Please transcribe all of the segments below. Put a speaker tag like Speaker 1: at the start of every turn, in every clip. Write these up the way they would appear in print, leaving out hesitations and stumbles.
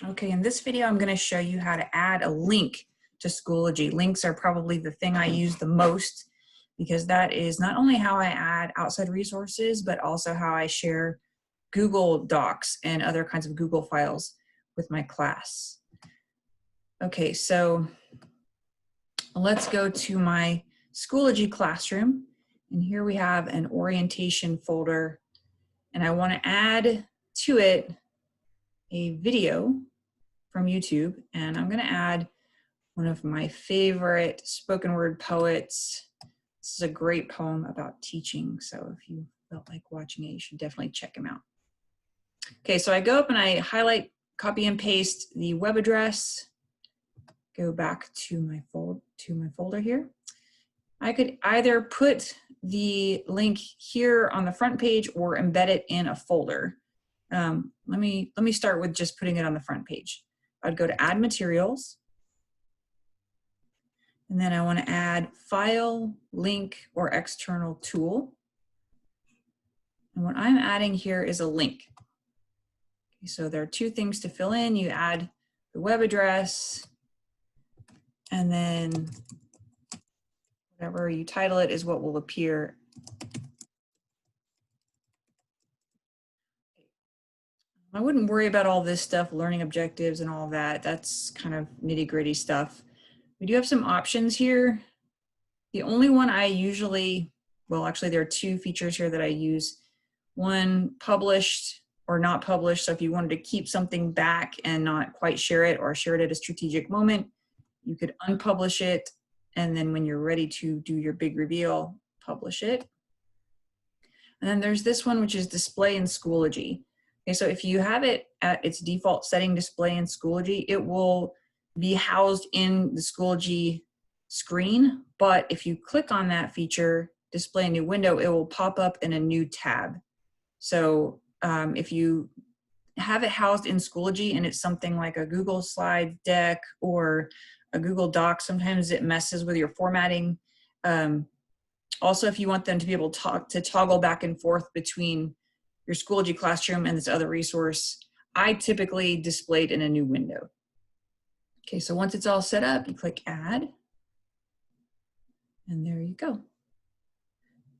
Speaker 1: Okay, in this video, I'm going to show you how to add a link to Schoology. Links are probably the thing I use the most because that is not only how I add outside resources, but also how I share Google Docs and other kinds of Google files with my class. Okay, so let's go to my Schoology classroom. And here we have an orientation folder. And I want to add to it a video from YouTube, and I'm going to add one of my favorite spoken word poets. This is a great poem about teaching, so if you felt like watching it, you should definitely check him out. Okay, so I go up and I highlight, copy and paste the web address, go back to my folder here. I could either put the link here on the front page or embed it in a folder. Let me start with just putting it on the front page. I'd go to Add Materials, and then I want to add File, Link, or External Tool. And what I'm adding here is a link. Okay, so there are two things to fill in. You add the web address, and then whatever you title it is what will appear. I wouldn't worry about all this stuff, learning objectives and all that. That's kind of nitty-gritty stuff. We do have some options here. The only one I usually, well, actually there are two features here that I use. One, published or not published. So if you wanted to keep something back and not quite share it or share it at a strategic moment, you could unpublish it. And then when you're ready to do your big reveal, publish it. And then there's this one, which is display in Schoology. Okay, so if you have it at its default setting, display in Schoology, it will be housed in the Schoology screen. But if you click on that feature, display a new window, it will pop up in a new tab. So if you have it housed in Schoology and it's something like a Google Slide deck or a Google Doc, sometimes it messes with your formatting. Also, if you want them to be able to toggle back and forth between your Schoology classroom and this other resource, I typically display it in a new window. Okay, so once it's all set up, you click Add, and there you go.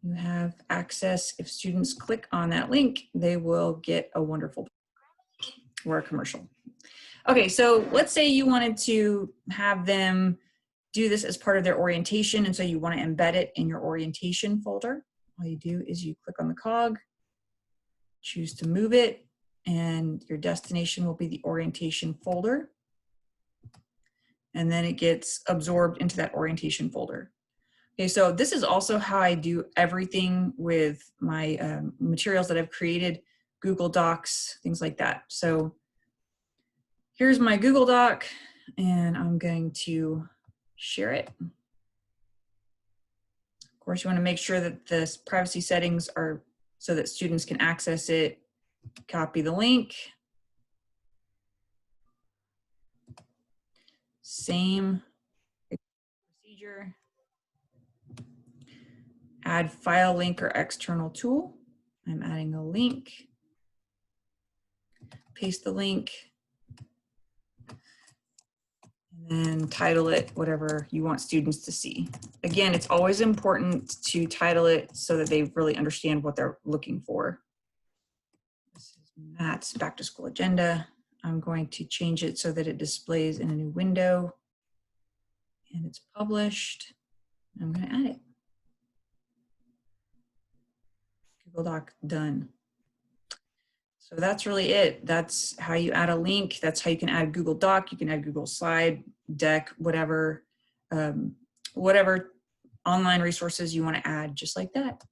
Speaker 1: You have access. If students click on that link, they will get a wonderful or a commercial. Okay, so let's say you wanted to have them do this as part of their orientation, and so you want to embed it in your orientation folder. All you do is you click on the cog, choose to move it, and your destination will be the orientation folder. And then it gets absorbed into that orientation folder. Okay, so this is also how I do everything with my materials that I've created, Google Docs, things like that. So here's my Google Doc, and I'm going to share it. Of course, you want to make sure that the privacy settings are so that students can access it. Copy the link. Same procedure. Add file, link, or external tool. I'm adding a link. Paste the link. And then title it whatever you want students to see. Again, it's always important to title it so that they really understand what they're looking for. This is Matt's back to school agenda. I'm going to change it so that it displays in a new window. And it's published. I'm going to add it. Google Doc done. So that's really it. That's how you add a link. That's how you can add Google Doc. You can add Google Slide, deck, whatever online resources you want to add, just like that.